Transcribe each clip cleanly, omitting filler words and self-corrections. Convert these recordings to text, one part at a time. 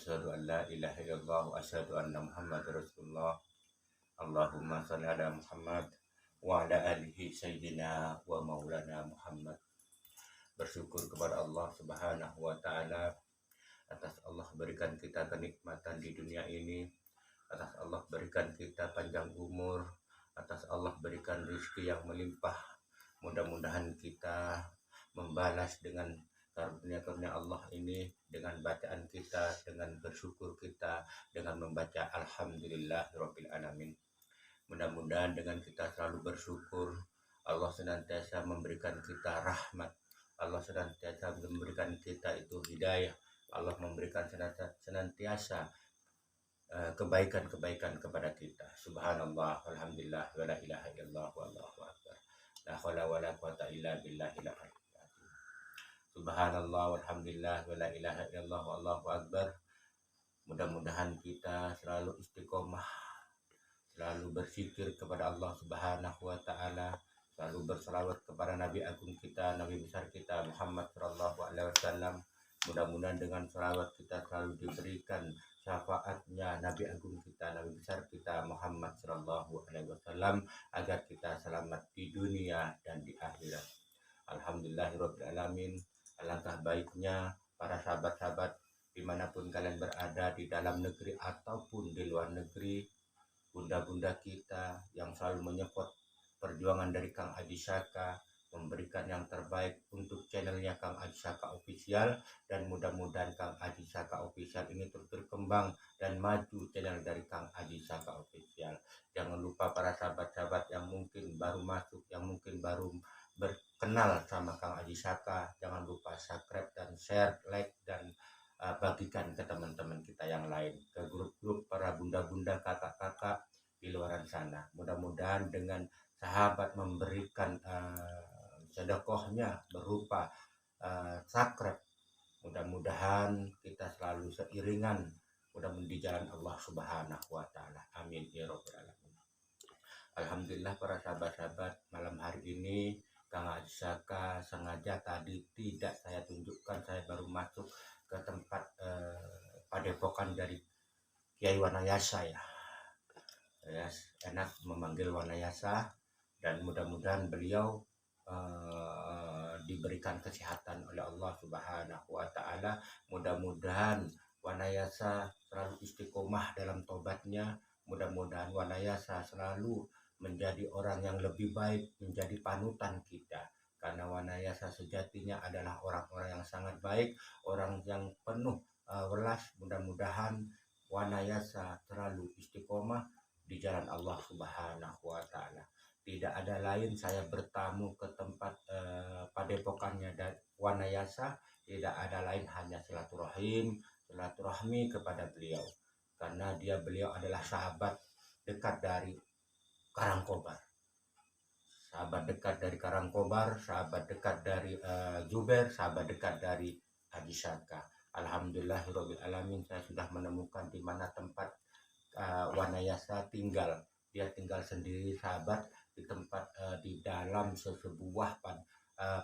asyhadu an la ilaha illallah wa asyhadu anna Muhammadar Rasulullah. Allahumma shalli ala Muhammad wa ala alihi sayyidina wa maulana Muhammad. Bersyukur kepada Allah Subhanahu wa taala atas Allah berikan kita kenikmatan di dunia ini, atas Allah berikan kita panjang umur, atas Allah berikan rezeki yang melimpah. Mudah-mudahan kita membalas dengan karunia-karunia Allah ini dengan bacaan kita, dengan bersyukur kita, dengan membaca alhamdulillahirabbil alamin. Mudah-mudahan dengan kita selalu bersyukur, Allah senantiasa memberikan kita rahmat, Allah senantiasa memberikan kita itu hidayah, Allah memberikan senantiasa kebaikan-kebaikan kepada kita. Subhanallah, alhamdulillah, wa la ilaha illallah, wallahu akbar. La haula wala quwata illa billahil aliyyil azim. Subhanallah, walhamdulillah, wa la ilaha illallah, wallahu akbar. Mudah-mudahan kita selalu istiqomah, selalu berzikir kepada Allah Subhanahu wa taala, selalu berselawat kepada Nabi agung kita, Nabi besar kita Muhammad sallallahu alaihi wasallam. Mudah-mudahan dengan selawat kita selalu diberikan syafaatnya Nabi agung kita, Nabi besar kita Muhammad sallallahu alaihi wasallam, agar kita selamat di dunia dan di akhirat. Alhamdulillahirabbil alamin. Alangkah baiknya para sahabat-sahabat dimanapun kalian berada, di dalam negeri ataupun di luar negeri, bunda-bunda kita yang selalu menyupport perjuangan dari Kang Aji Saka, memberikan yang terbaik untuk channelnya Kang Aji Saka Official, dan mudah-mudahan Kang Aji Saka Official ini terus berkembang dan maju channel dari Kang Aji Saka Official. Jangan lupa para sahabat-sahabat yang mungkin baru masuk, yang mungkin baru berkenal sama Kang Aji Saka, jangan lupa subscribe dan share, like, dan bagikan ke teman-teman kita yang lain, ke grup-grup para bunda-bunda, kakak-kakak di luar sana. Mudah-mudahan dengan sahabat memberikan sedekahnya berupa subscribe, mudah-mudahan kita selalu seiringan, mudah-mudahan di jalan Allah Subhanahu wa taala. Amin ya rabbal alamin. Alhamdulillah para sahabat-sahabat, malam hari ini Kang Aji Saka sengaja tadi tidak saya tunjukkan, saya baru masuk ke tempat padepokan dari Kiai Wanayasa ya. Enak memanggil Wanayasa, dan mudah-mudahan beliau diberikan kesehatan oleh Allah Subhanahu wa taala. Mudah-mudahan Wanayasa selalu istiqomah dalam tobatnya, mudah-mudahan Wanayasa selalu menjadi orang yang lebih baik, menjadi panutan kita, karena Wanayasa sejatinya adalah orang-orang yang sangat baik, orang yang penuh welas. Mudah-mudahan Wanayasa selalu istiqomah di jalan Allah Subhanahu wa taala. Tidak ada lain, saya bertamu ke tempat padepokannya dan Wanayasa, tidak ada lain hanya silaturahmi kepada beliau, karena beliau adalah sahabat dekat dari Karangkobar, sahabat dekat dari Karangkobar, sahabat dekat dari Zuber, sahabat dekat dari Aji Saka. Alhamdulillahirabbil alamin, saya sudah menemukan di mana tempat Wanayasa tinggal. Dia tinggal sendiri sahabat di tempat di dalam sebuah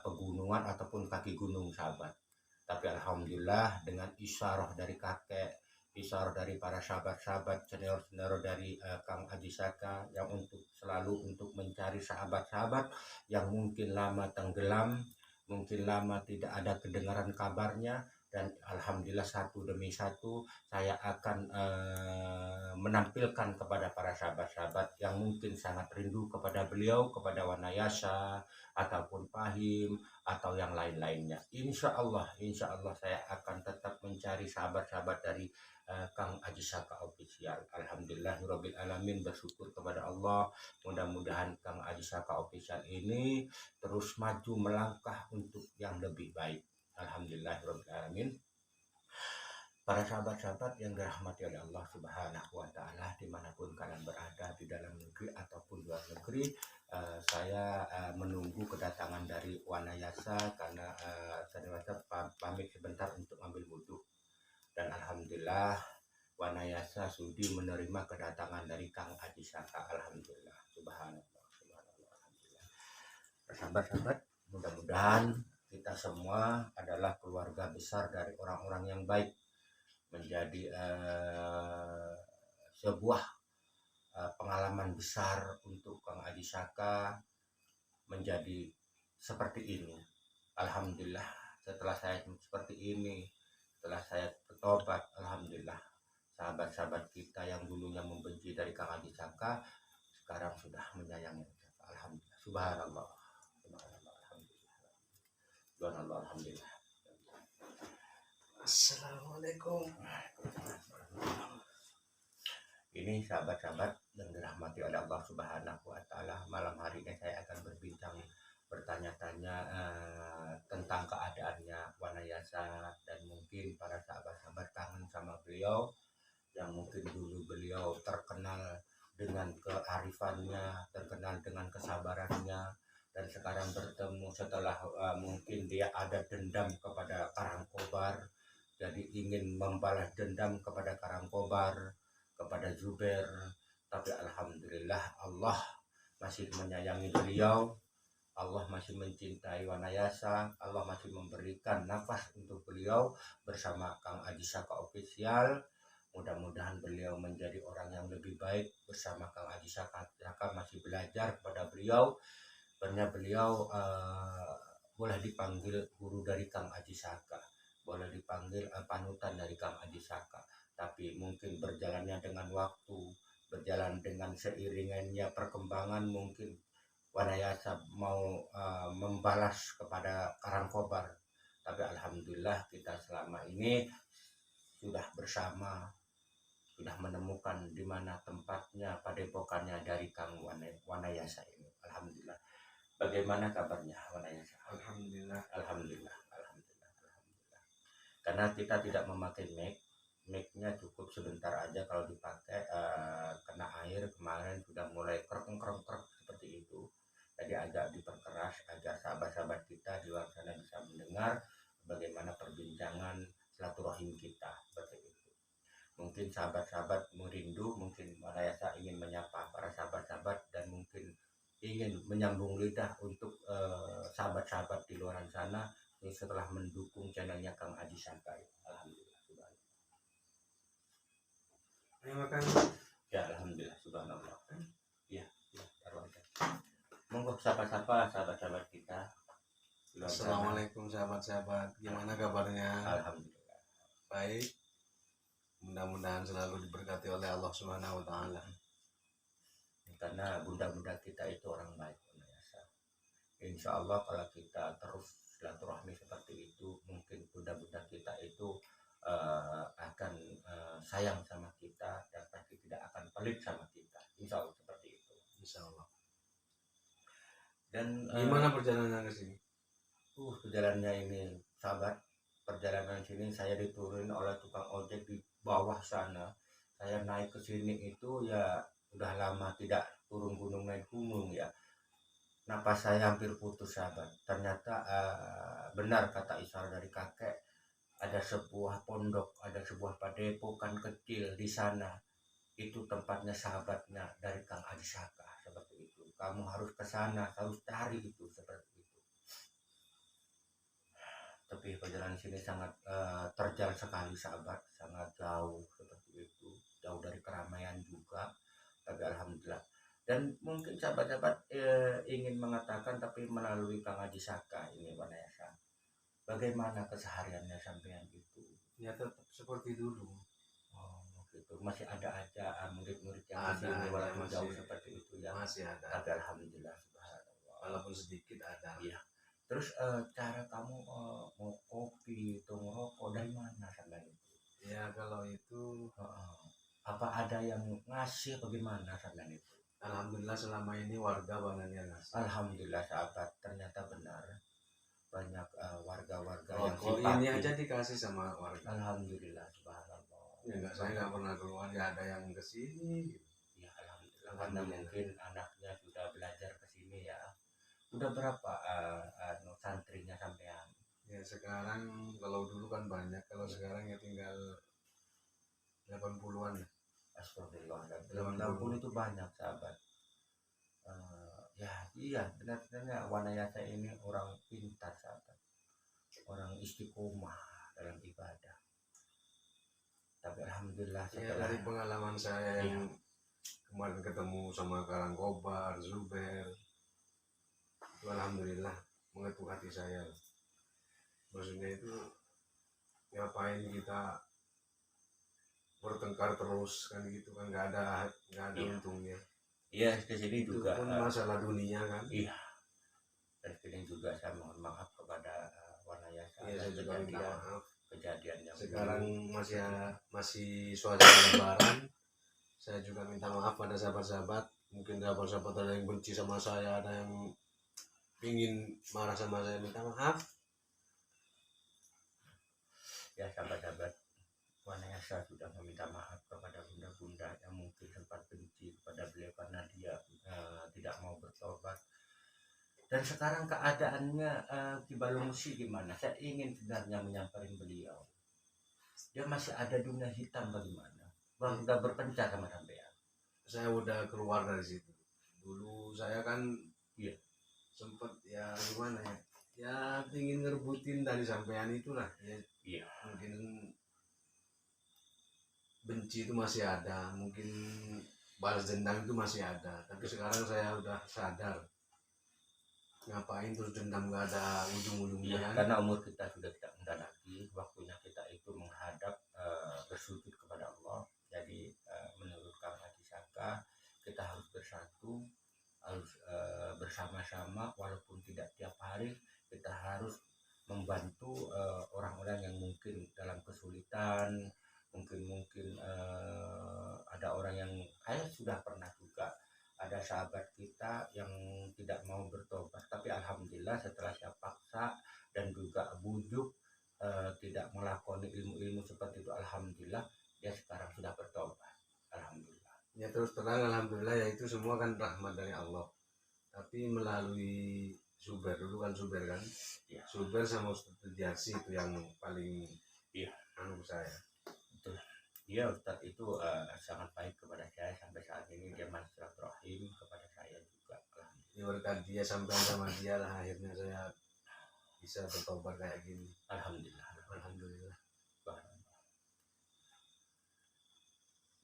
pegunungan ataupun kaki gunung sahabat. Tapi alhamdulillah dengan isyarah dari kakek, isyarah dari para sahabat-sahabat senior-senior dari Kang Aji Saka, yang selalu untuk mencari sahabat-sahabat yang mungkin lama tenggelam, mungkin lama tidak ada kedengaran kabarnya, dan alhamdulillah satu demi satu saya akan menampilkan kepada para sahabat-sahabat yang mungkin sangat rindu kepada beliau, kepada Wanayasa ataupun Pahim atau yang lain-lainnya. Insya Allah saya akan tetap mencari sahabat-sahabat dari Kang Aji Saka Official. Alhamdulillahirabbil alamin, bersyukur kepada Allah. Mudah-mudahan Kang Aji Saka Official ini terus maju melangkah untuk yang lebih baik. Alhamdulillahirabbil alamin. Para sahabat-sahabat yang dirahmati oleh Allah Subhanahu wa taala, dimanapun kalian berada, di dalam negeri ataupun luar negeri, saya menunggu kedatangan dari Wanayasa, karena saya pamit sebentar untuk ambil wudhu. Dan alhamdulillah Wanayasa sudi menerima kedatangan dari Kang Aji Saka. Alhamdulillah, subhanallah, alhamdulillah. Sahabat-sahabat, mudah-mudahan kita semua adalah keluarga besar dari orang-orang yang baik. menjadi sebuah pengalaman besar untuk Kang Adi Saka menjadi seperti ini. Alhamdulillah, setelah saya seperti ini, setelah saya bertobat, alhamdulillah, sahabat-sahabat kita yang dulunya membenci dari Kang Adi Saka sekarang sudah menyayangi. Alhamdulillah, subhanallah, subhanallah, alhamdulillah, subhanallah, alhamdulillah. Assalamualaikum. Ini sahabat-sahabat yang dirahmati oleh Allah Subhanahu wa Ta'ala, malam hari ini saya akan berbincang, bertanya-tanya tentang keadaannya Wanayasa, dan mungkin para sahabat-sahabat kangen sama beliau yang mungkin dulu beliau terkenal dengan kearifannya, terkenal dengan kesabarannya, dan sekarang bertemu setelah mungkin dia ada dendam kepada Karangkobar, jadi ingin membalas dendam kepada Karangkobar, kepada Zubair, tapi alhamdulillah Allah masih menyayangi beliau, Allah masih mencintai Wanayasa, Allah masih memberikan nafas untuk beliau bersama Kang Adi Saka Official. Mudah-mudahan beliau menjadi orang yang lebih baik bersama Kang Adi Saka. Masih belajar kepada beliau, karena beliau boleh dipanggil guru dari Kang Adi Saka, boleh dipanggil panutan dari Kang Adi Saka, tapi mungkin berjalannya dengan waktu, berjalan dengan seiringannya perkembangan, mungkin Wanayasa mau membalas kepada Karangkobar, tapi alhamdulillah kita selama ini sudah bersama, sudah menemukan di mana tempatnya, padepokannya dari Kang Wanayasa ini. Alhamdulillah. Bagaimana kabarnya Wanayasa? Alhamdulillah. Alhamdulillah, alhamdulillah, alhamdulillah. Karena kita tidak memakai mic-nya cukup sebentar aja, kalau dipakai kena air kemarin sudah mulai krek-krek seperti itu. Jadi agak diperkeras agar sahabat-sahabat kita di luar sana bisa mendengar bagaimana perbincangan silaturahim kita seperti itu. Mungkin sahabat-sahabat merindu, mungkin Wanayasa ingin menyapa para sahabat-sahabat dan mungkin ingin menyambung lidah untuk sahabat-sahabat di luar sana setelah mendukung channelnya Kang Adi Saka. Alhamdulillah, subhanallah. Terima kasih. Ya, alhamdulillah, subhanallah. Ya, taruh aja. Monggo sapa-sapa sahabat-sahabat kita. Assalamualaikum sahabat-sahabat, gimana kabarnya? Alhamdulillah. Baik. Mudah-mudahan selalu diberkati oleh Allah Subhanahu wa Ta'ala. Karena bunda-bunda kita itu orang baik, biasa. Insya Allah kalau kita terus silaturahmi seperti itu, mungkin bunda-bunda kita itu akan sayang sama kita dan pasti tidak akan pelit sama kita. Insya Allah seperti itu. Insya Allah. Dan gimana perjalanan ke sini? Perjalanannya ini sahabat, perjalanan sini saya diturunin oleh tukang ojek di bawah sana. Saya naik ke sini itu ya udah lama tidak turun gunung naik gunung ya. Napas saya hampir putus sahabat. Ternyata benar kata isyarat dari kakek, ada sebuah pondok, ada sebuah padepokan kecil di sana. Itu tempatnya sahabatnya dari Kang Adi Saka seperti itu. Kamu harus ke sana, harus cari itu seperti itu. Tapi perjalanan sini sangat terjal sekali sahabat, sangat jauh seperti itu, jauh dari keramaian juga. Tapi alhamdulillah. Dan mungkin sahabat-sahabat ingin mengatakan, tapi melalui Kang Adi Saka ini Wanayasa, bagaimana kesehariannya sampean itu? Ya tetap seperti dulu. Oh gitu, masih ada aja murid-murid yang di sini walaupun jauh seperti itu ya. Masih ada. Tapi alhamdulillah, subhanallah. Walaupun sedikit ada. Iya. Terus cara kamu mau kopi atau ngerokok dari mana sampean itu? Ya kalau itu apa ada yang ngasih bagaimana sampean itu? Alhamdulillah selama ini warga banyak yang ngasih. Alhamdulillah sahabat, ternyata benar banyak warga-warga yang simpati. Ini aja dikasih sama warga. Alhamdulillah, subhanallah. Ya saya nggak pernah keluar, ya ada yang kesini. Ya alhamdulillah, karena mungkin anaknya sudah belajar kesini ya. Udah berapa santrinya sampean? Ya sekarang kalau dulu kan banyak, kalau sekarang ya tinggal 80-an. Astagfirullah, 80 itu banyak sahabat. Ya iya, benar-benarnya Wanayasa ini orang pintar sahabat, orang istiqomah dalam ibadah. Tapi alhamdulillah Ya setelah dari pengalaman saya iya, yang kemarin ketemu sama Karangkobar, Zuber, itu alhamdulillah mengetuk hati saya. Maksudnya itu ngapain kita bertengkar terus kan gitu kan, nggak ada iya, untungnya. iya di sini Itu juga pun masalah dunia kan. iya, dan sini juga saya mohon maaf kepada Wanayasa Iya, saya atas juga minta maaf. kejadian yang Sekarang dulu. masih suasana lebaran. Saya juga minta maaf pada sahabat-sahabat. Mungkin sahabat-sahabat ada yang benci sama saya, ada yang ingin marah sama saya, minta maaf. Ya sahabat-sahabat, Wanayasa sudah meminta maaf kepada bunda-bunda yang mungkin sempat benci kepada beliau karena dia tidak mau bertobat. Dan sekarang keadaannya di Balungsi gimana? Saya ingin sebenarnya menyampaikan beliau. Dia masih ada dunia hitam bagaimana? Bang udah berpencar sama sampean. Saya udah keluar dari situ. Dulu saya kan Iya. sempet ya gimana ya? Ya ingin ngerebutin dari sampean itulah. Ya, Iya. mungkin benci itu masih ada, mungkin balas dendam itu masih ada. Tapi sekarang saya udah sadar. Ngapain terus dendam, gak ada ujung-ujungnya Iya, kan? karena umur kita sudah tidak muda lagi, waktunya kita itu menghadap bersujud kepada Allah. Jadi menurut Kang Haji Saka, kita harus bersatu, harus bersama-sama, walaupun tidak tiap hari. Kita harus membantu orang-orang yang mungkin dalam kesulitan, mungkin ada orang yang saya sudah pernah juga ada sahabat kita yang tidak mau bertobat, tapi alhamdulillah setelah saya paksa dan juga bujuk tidak melakoni ilmu-ilmu seperti itu, alhamdulillah dia sekarang sudah bertobat, alhamdulillah. Ya terus terang alhamdulillah, ya itu semua kan rahmat dari Allah. Tapi melalui Zuber, dulu kan Zuber kan, Ya. Zuber sama Ustadz Jarsi itu yang paling Iya. anu saya. Betul. Dia Ustadz itu sangat baik kepada saya sampai saat ini, dia masih silaturahim kepada saya juga. Ya berkat dia, sampai sama dia lah akhirnya saya bisa bertobat kayak gini. Alhamdulillah. Alhamdulillah.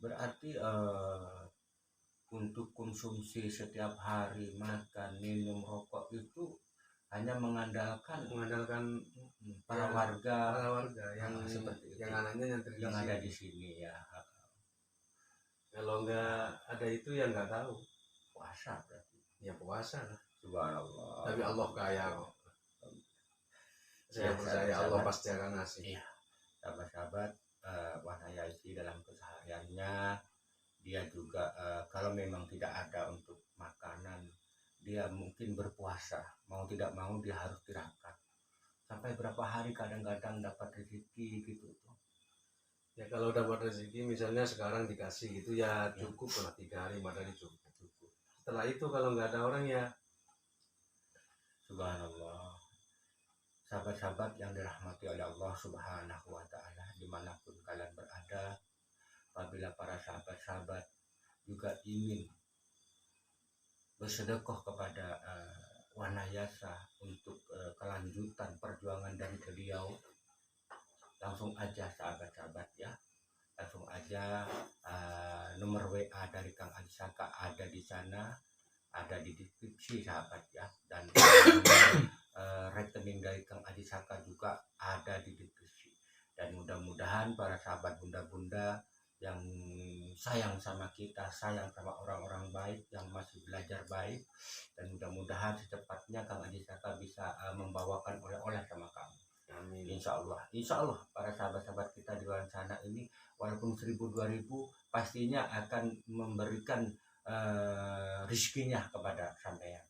Berarti untuk konsumsi setiap hari, makan, minum, rokok itu hanya mengandalkan para ya, warga yang seperti yang itu, anaknya yang ada di sini ya. Kalau nggak ada itu ya nggak tahu. Puasa berarti. Ya puasa lah. Subhanallah. Tapi Allah kaya kok. Saya percaya Allah pasti akan ngasih. Iya. Sahabat-sahabat, Wanayasi dalam kesehariannya dia juga kalau memang tidak ada untuk makanan, dia mungkin berpuasa, mau tidak mau dia harus tirakat sampai berapa hari, kadang-kadang dapat rezeki gitu. Ya kalau dapat rezeki misalnya sekarang dikasih gitu ya cukup lah, 3 hari 4 hari cukup. Setelah itu kalau nggak ada orang ya subhanallah. Sahabat-sahabat yang dirahmati oleh Allah Subhanahu wa Ta'ala, dimanapun kalian berada, apabila para sahabat-sahabat juga ingin bersedekah kepada Wanayasa untuk kelanjutan perjuangan dari beliau, langsung aja sahabat-sahabat ya, langsung aja nomor WA dari Kang Haji Saka ada di sana, ada di deskripsi sahabat ya, dan rekening dari Kang Haji Saka juga ada di deskripsi. Dan mudah-mudahan para sahabat bunda-bunda yang sayang sama kita, sayang sama orang-orang baik yang masih belajar baik, dan mudah-mudahan secepatnya Kang Haji Saka bisa membawakan oleh-oleh sama kamu. amin. Insya Allah para sahabat-sahabat kita di luar sana ini walaupun 1000-2000 pastinya akan memberikan rezekinya kepada sampean,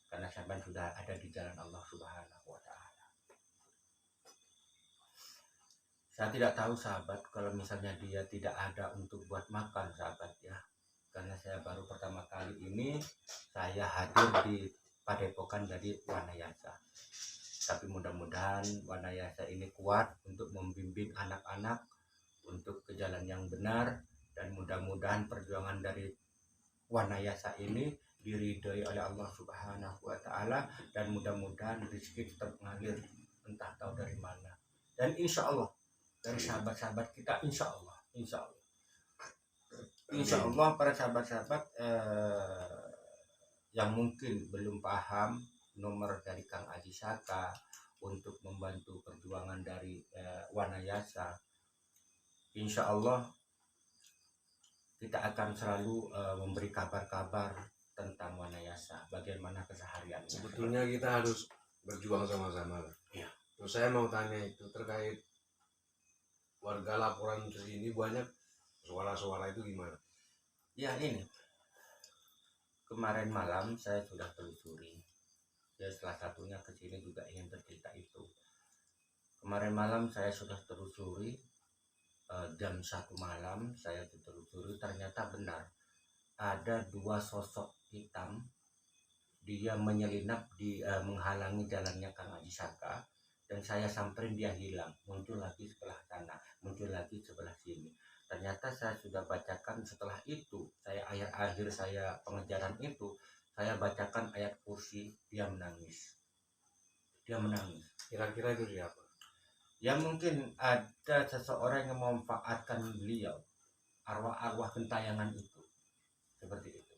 karena sampean sudah ada di jalan Allah Subhanahu wa Ta'ala. Saya tidak tahu sahabat kalau misalnya dia tidak ada untuk buat makan sahabat ya, karena saya baru pertama kali ini saya hadir di Padepokan dari Wanayasa. Tapi mudah-mudahan Wanayasa ini kuat untuk membimbing anak-anak untuk ke jalan yang benar, dan mudah-mudahan perjuangan dari Wanayasa ini diridhoi oleh Allah Subhanahu wa Ta'ala, dan mudah-mudahan rezeki tetap mengalir entah tahu dari mana. Dan insya Allah dari sahabat-sahabat kita, insya Allah para sahabat-sahabat yang mungkin belum paham nomor dari Kang Aji Saka untuk membantu perjuangan dari Wanayasa, insya Allah kita akan selalu memberi kabar-kabar tentang Wanayasa, bagaimana kesehariannya. Sebetulnya kita harus berjuang sama-sama. Iya. Terus saya mau tanya itu terkait warga laporan ke sini banyak suara-suara itu gimana? Ya ini kemarin malam saya sudah telusuri, ya salah satunya ke sini juga ingin bercerita itu. Kemarin malam saya sudah telusuri, jam 1 malam saya telusuri, ternyata benar ada 2 sosok hitam, dia menyelinap di menghalangi jalannya Kang Aji Saka, dan saya samperin dia hilang, muncul lagi sebelah sana, muncul lagi sebelah sini. Ternyata saya sudah bacakan setelah itu, saya akhir saya pengejaran itu, saya bacakan ayat kursi, dia menangis. Kira-kira itu siapa? Ya mungkin ada seseorang yang memanfaatkan beliau, arwah-arwah gentayangan itu, seperti itu.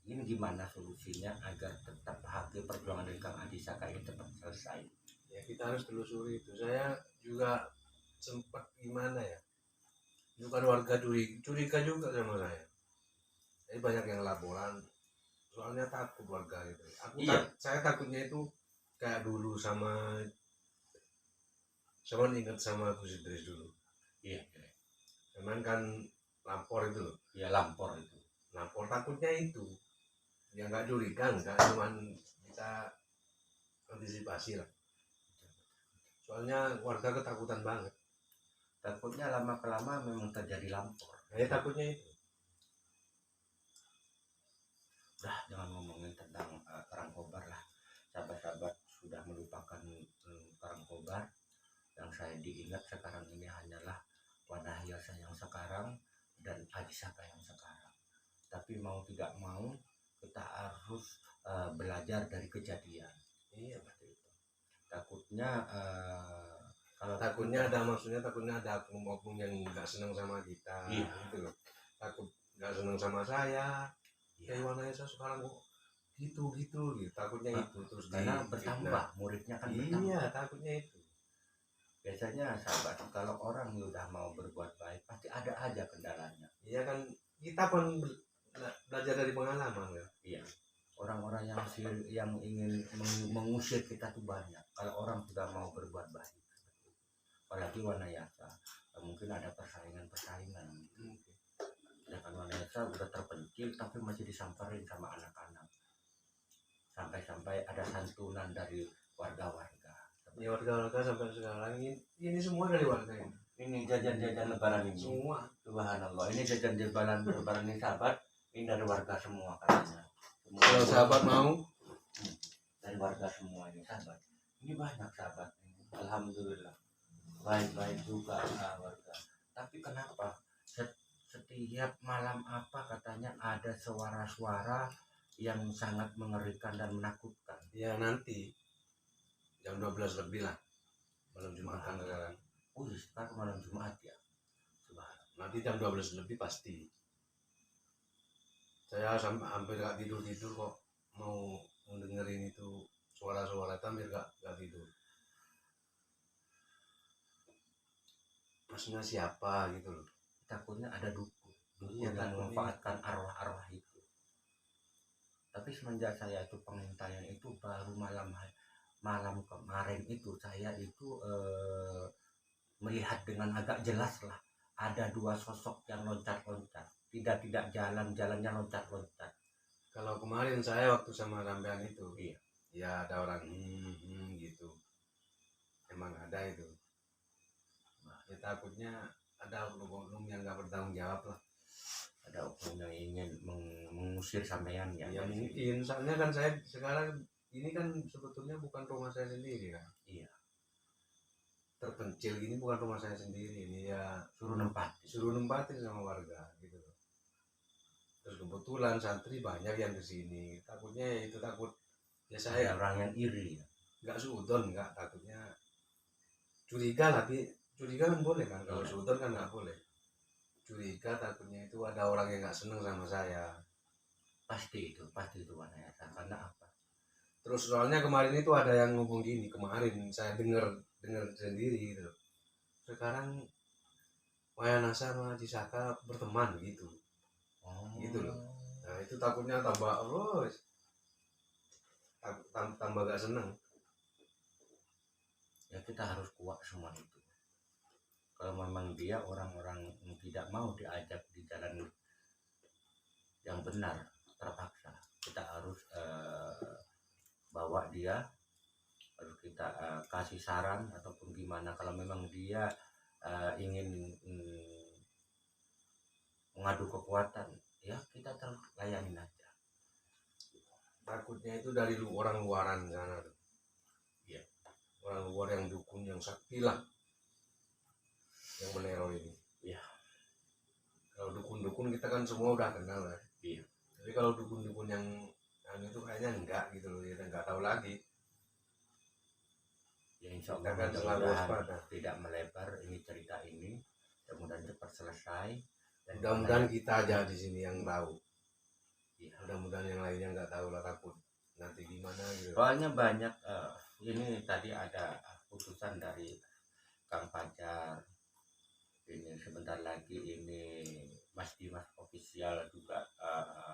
Ini gimana solusinya agar tetap hak perjuangan dari Kang Aji Saka ini tetap selesai? Ya kita harus telusuri itu. Saya juga sempat gimana ya, bukan warga curiga juga sama saya. Jadi banyak yang laporan, soalnya takut warga gitu. Saya takutnya itu kayak dulu sama ingat sama Gus Idris dulu. Iya. Cuman kan lapor itu loh. Ya lapor itu. Lapor takutnya itu. Ya nggak curiga, nggak cuman kita antisipasi lah. Soalnya warga ketakutan banget. Takutnya lama-kelama memang terjadi lampor. Ya takutnya itu. Udah jangan ngomongin tentang Perang Kobar lah. Sahabat-sahabat sudah melupakan Perang Kobar. Yang saya diingat sekarang ini hanyalah Wanayasa yang sekarang dan Aji Saka yang sekarang. Tapi mau tidak mau kita harus belajar dari kejadian. Iya seperti itu. Takutnya takutnya ada oknum-oknum yang nggak senang sama kita. Iya. Gitu loh. Takut nggak senang sama saya. Kayak Wanayasa sekarang kok gitu. Takutnya itu terus karena bertambah muridnya kan bertambah. Iya, takutnya itu. Biasanya sahabat, kalau orang udah mau berbuat baik pasti ada aja kendalanya. Iya kan, kita pun belajar dari pengalaman ya. Iya. Orang-orang yang ingin mengusir kita tuh banyak. Kalau orang sudah mau berbuat baik, apalagi Wanayasa, mungkin ada persaingan. Sedangkan Wanayasa udah terpencil tapi masih disamperin sama anak-anak. Sampai-sampai ada santunan dari warga-warga. Ya warga-warga sampai sekarang ini semua dari warga ini. Ini jajan-jajan lebaran ini. Semua. Subhanallah. Ini jajan-jajan lebaran ini sahabat. Ini dari warga semua katanya. Kalau sahabat mau dari warga semua ini sahabat. Ini banyak sahabat. Alhamdulillah. Baik-baik juga warga. Tapi kenapa setiap malam apa katanya ada suara-suara yang sangat mengerikan dan menakutkan? Ya nanti jam 12 lebih lah malam Jumat kan sekarang. Sekarang malam Jumat ya. Nanti jam 12 lebih pasti. Saya sampai hampir gak tidur kok mau dengerin itu suara-suara itu, hampir gak tidur. Maksudnya siapa gitu loh. Takutnya ada dukun Iya, yang memanfaatkan arwah-arwah itu. Tapi semenjak saya itu pengintaian itu baru malam kemarin itu saya itu melihat dengan agak jelas lah ada 2 sosok yang loncat-loncat, tidak jalannya loncat-loncat. Kalau kemarin saya waktu sama sampean itu, iya, ya ada orang gitu, emang ada itu. Ya takutnya ada oknum-oknum yang nggak bertanggung jawab lah. Ada oknum yang ingin mengusir sampean ya. Ya mungkin, soalnya kan saya sekarang ini kan sebetulnya bukan rumah saya sendiri kan. Iya. Terpencil gini bukan rumah saya sendiri, ini ya suruh nempatin sama warga gitu. Terus kebetulan santri banyak yang kesini, takutnya itu takut ya saya orang yang iri ya. Nggak suudon, nggak, takutnya curiga, tapi curiga kan boleh kan, kalau Iya. sudon kan nggak boleh. Curiga takutnya itu ada orang yang nggak seneng sama saya. Pasti itu Wanayasa. Karena apa? Terus soalnya kemarin itu ada yang ngomong gini, kemarin saya dengar dengar sendiri gitu. Sekarang Wayanasa sama Cisaka berteman gitu, gitu loh. Oh, Nah itu takutnya tambah, oh, tambah gak seneng. ya kita harus kuat semua itu. Kalau memang dia orang-orang yang tidak mau diajak di jalan yang benar, terpaksa kita harus bawa dia, harus kita kasih saran ataupun gimana. Kalau memang dia ingin mengadu kekuatan, ya kita terus layanin aja. Takutnya itu dari orang luaran sana tuh. Iya. Orang luar yang dukun, yang sakti lah, yang meneror ini. Iya. Kalau dukun-dukun kita kan semua udah kenal lah. Iya. Tapi kalau dukun-dukun yang itu kayaknya enggak gitu loh, kita nggak tahu lagi. Ya insya Kita Allah kan selalu mudah-mudahan waspada. tidak melebar ini cerita ini, mudah-mudahan cepat selesai. Dan Mudah-mudahan kita aja di sini yang tahu. ya, Mudah-mudahan yang lainnya nggak tahu lah, takut nanti gimana gitu. soalnya banyak ini tadi ada putusan dari Kang Fajar, ini sebentar lagi ini Mas Dimas official juga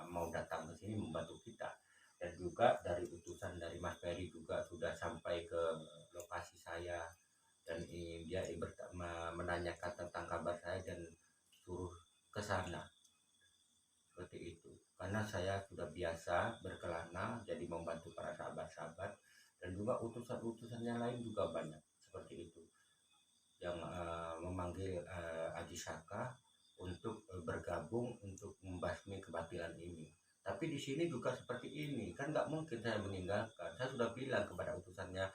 mau datang ke sini membantu kita, dan juga dari utusan dari Mas Ferry juga sudah sampai ke lokasi saya, dan ini dia menanyakan tentang kabar saya dan suruh ke sana seperti itu, karena saya sudah biasa berkelana jadi membantu para sahabat-sahabat, dan juga utusan-utusan yang lain juga banyak seperti itu yang memanggil Aji Saka untuk bergabung untuk membasmi kebatilan ini. Tapi di sini juga seperti ini, kan nggak mungkin saya meninggalkan. Saya sudah bilang kepada utusannya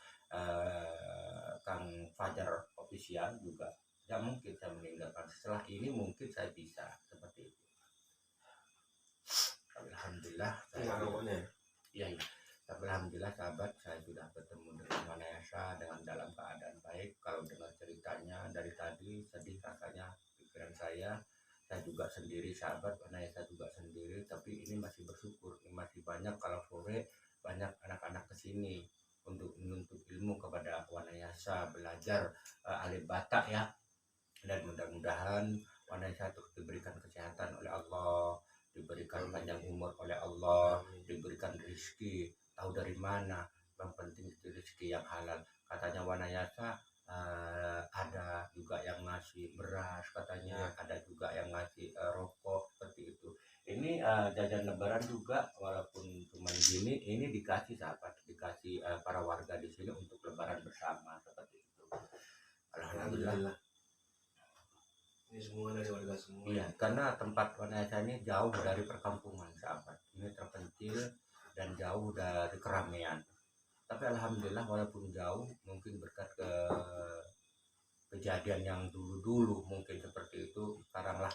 Kang Fajar official juga, nggak mungkin saya meninggalkan. Setelah ini mungkin saya bisa seperti itu. Alhamdulillah saya ya, alhamdulillah sahabat, saya sudah bertemu dengan Wanayasa dengan dalam keadaan baik. Kalau dengar ceritanya dari tadi sedih rasanya pikiran saya juga sendiri sahabat, Wanayasa juga sendiri, tapi ini masih bersyukur, ini masih banyak kalau sore banyak anak-anak kesini untuk menuntut ilmu kepada Wanayasa, belajar alif Batak ya, dan mudah-mudahan Wanayasa terus diberikan kesehatan oleh Allah, diberikan panjang umur oleh Allah, diberikan rezeki tahu dari mana, yang penting itu rezeki yang halal. Katanya Wanayasa ada juga yang ngasih beras, katanya ada juga yang ngasih rokok seperti itu. Ini jajan lebaran juga, walaupun cuma gini, ini dikasih sahabat, dikasih para warga di sini untuk lebaran bersama seperti itu. Alhamdulillah. Ini semua dari warga semua. Iya, karena tempat Wanayasa ini jauh dari perkampungan sahabat. Ini terpencil dan jauh dari keramaian. Tapi alhamdulillah walaupun jauh, mungkin berkat ke kejadian yang dulu-dulu mungkin seperti itu, sekaranglah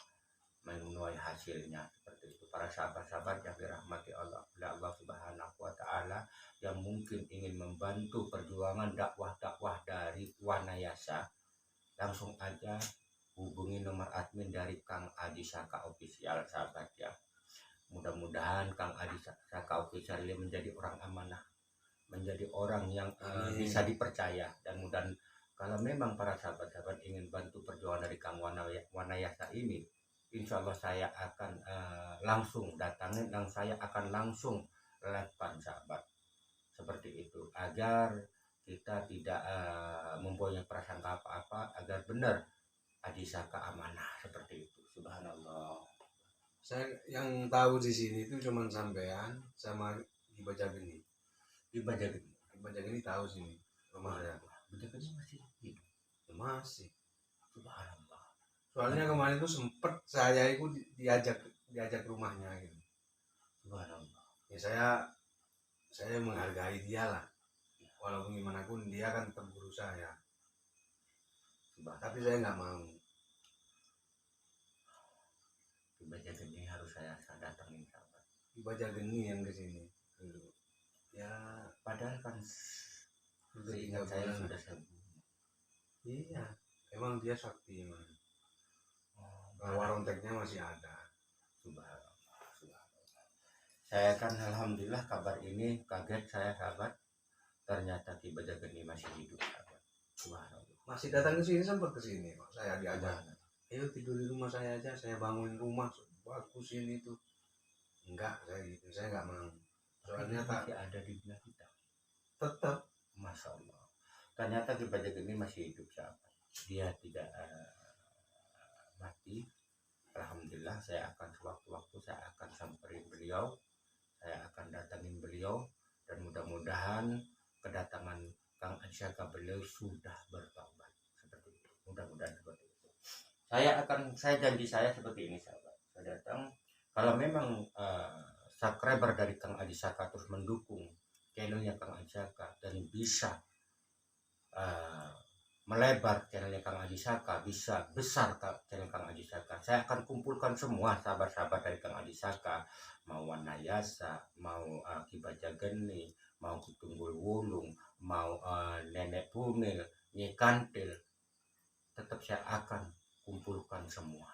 menuai hasilnya seperti itu. Para sahabat-sahabat yang dirahmati Allah, oleh Allah Subhanahu wa taala, yang mungkin ingin membantu perjuangan dakwah-dakwah dari Wanayasa, langsung aja hubungi nomor admin dari Kang Adi Saka official sahabat ya. Mudah-mudahan Kang Adi Saka official ini menjadi orang amanah, menjadi orang yang bisa dipercaya, dan mudah kalau memang para sahabat-sahabat ingin bantu perjuangan dari Kang Wanayasa ini, insya Allah saya akan langsung datangin, dan saya akan langsung lepan sahabat seperti itu, agar kita tidak mempunyai prasangka apa-apa, agar benar Aji Saka amanah seperti itu. Subhanallah. Saya yang tahu di sini itu cuma sampean sama di Bajageni. Di Bajageni. Di Bajageni tahu sini rumahnya. Bajageni masih hidup. Masih. Subhanallah. Soalnya kemarin itu sempet saya itu diajak rumahnya gitu. Subhanallah. Ya saya menghargai dia lah. Walaupun gimana pun dia kan tetap guru saya. Tapi saya nggak mau. Di Bajageni harus saya datangin sahabat. Di Bajageni yang ke sini dulu. Ya Padahal kan sudah seingat 3 saya bulan. sudah saya bunuh. Iya, emang dia sakti man. Oh, Warung teknya masih ada. subhanallah, subhanallah. Saya kan alhamdulillah kabar ini kaget saya sahabat. Ternyata Ki Bajageni masih hidup sahabat. Subhanallah. Masih datang ke sini, sempat ke sini kok. Saya diajak, Subhanallah. ayo tidur di rumah saya aja, saya bangunin rumah bagus ini tuh. Enggak, saya gitu, saya nggak mau. Soalnya Tapi tak masih ada di belah kita. tetap. Masya Allah. Ternyata Ki Bajageni masih hidup sahabat. Dia tidak mati. Alhamdulillah saya akan sewaktu-waktu saya akan samperin beliau. Saya akan datangin beliau. Dan mudah-mudahan kedatangan Kang Asyaka beliau sudah bertobat. Seperti itu. Mudah-mudahan seperti itu. Saya janji saya seperti ini sahabat. Saya datang. Kalau memang subscriber dari Kang Asyaka terus mendukung channelnya Kang Asyaka dan bisa melebar channelnya Kang Asyaka, bisa besar channel Kang Asyaka, saya akan kumpulkan semua sahabat-sahabat dari Kang Asyaka, mau Wanayasa, mau Ki Bajageni, mau Ki Tunggul Wulung, mau Nenek Bumil, Nyi Kantil, tetap saya akan kumpulkan semua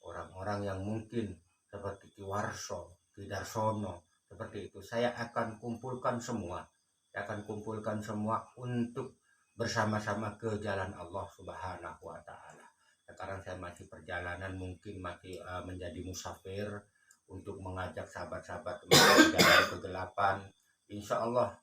orang-orang yang mungkin seperti Ki Warso, Ki Darsono, seperti itu. Saya akan kumpulkan semua. Saya akan kumpulkan semua untuk bersama-sama ke jalan Allah Subhanahu wa Ta'ala. Sekarang saya masih perjalanan, mungkin masih menjadi musafir untuk mengajak sahabat-sahabat menuju jalan kegelapan. Insya Allah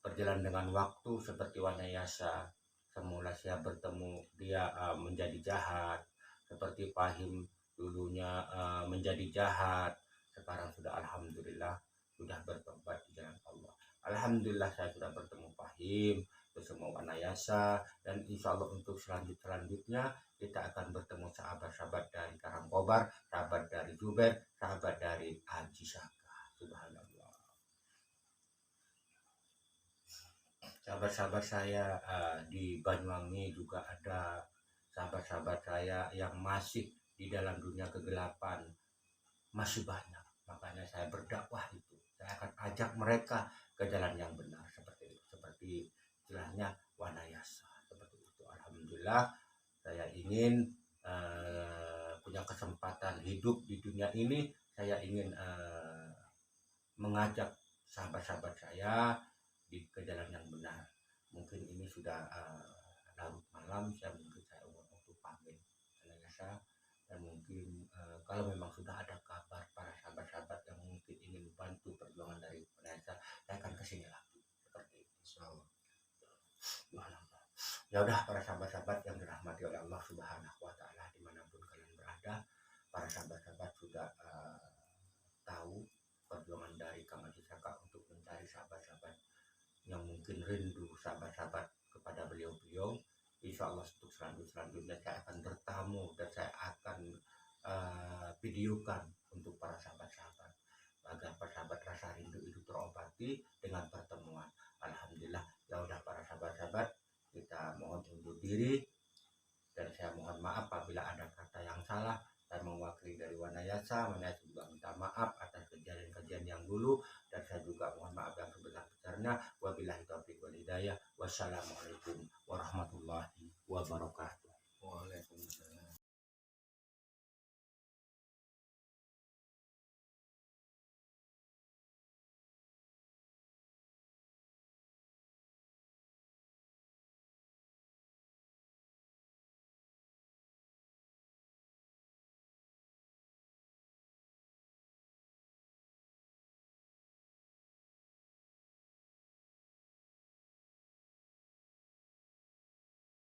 berjalan dengan waktu seperti Wanayasa. Semula saya bertemu dia menjadi jahat, seperti Fahim dulunya menjadi jahat, sekarang sudah alhamdulillah sudah bertobat di jalan Allah. Alhamdulillah saya sudah bertemu Fahim, bersama Wanayasa, dan insya Allah untuk selanjutnya kita akan bertemu sahabat-sahabat dari Karangkobar, sahabat dari Juber, sahabat dari Haji Saka. Subhanallah. Sahabat-sahabat saya di Banyuwangi juga ada sahabat-sahabat saya yang masih di dalam dunia kegelapan, masih banyak. Makanya saya berdakwah itu, saya akan ajak mereka ke jalan yang benar, seperti istilahnya Wanayasa, seperti itu. Alhamdulillah saya ingin punya kesempatan hidup di dunia ini, saya ingin mengajak sahabat-sahabat saya ke jalan yang benar. Mungkin ini sudah larut malam, saya untuk pamit Wanayasa, dan mungkin kalau memang sudah ada kabar para sahabat-sahabat yang mungkin ingin membantu perjuangan dari Wanayasa, saya akan kesini lagi seperti itu. Ya udah, para sahabat-sahabat yang dirahmati oleh Allah Subhanahu wa Ta'ala, dimanapun kalian berada, para sahabat-sahabat sudah tahu perjuangan dari Kang Asyaka untuk mencari sahabat-sahabat yang mungkin rindu, sahabat-sahabat kepada beliau-beliau. Insya Allah untuk selanjutnya saya akan bertamu dan saya akan videokan untuk para sahabat-sahabat agar para sahabat rasa rindu itu terobati dengan pertemuan. Alhamdulillah. Ya udah para sahabat-sahabat, kita mohon undur diri, dan saya mohon maaf apabila ada kata yang salah. Saya mewakili dari Wanayasa juga minta maaf atas kejadian-kejadian yang dulu, dan saya juga mohon maaf yang sebesar-besarnya. Wabillahi taufiq wal hidayah. Wassalamualaikum.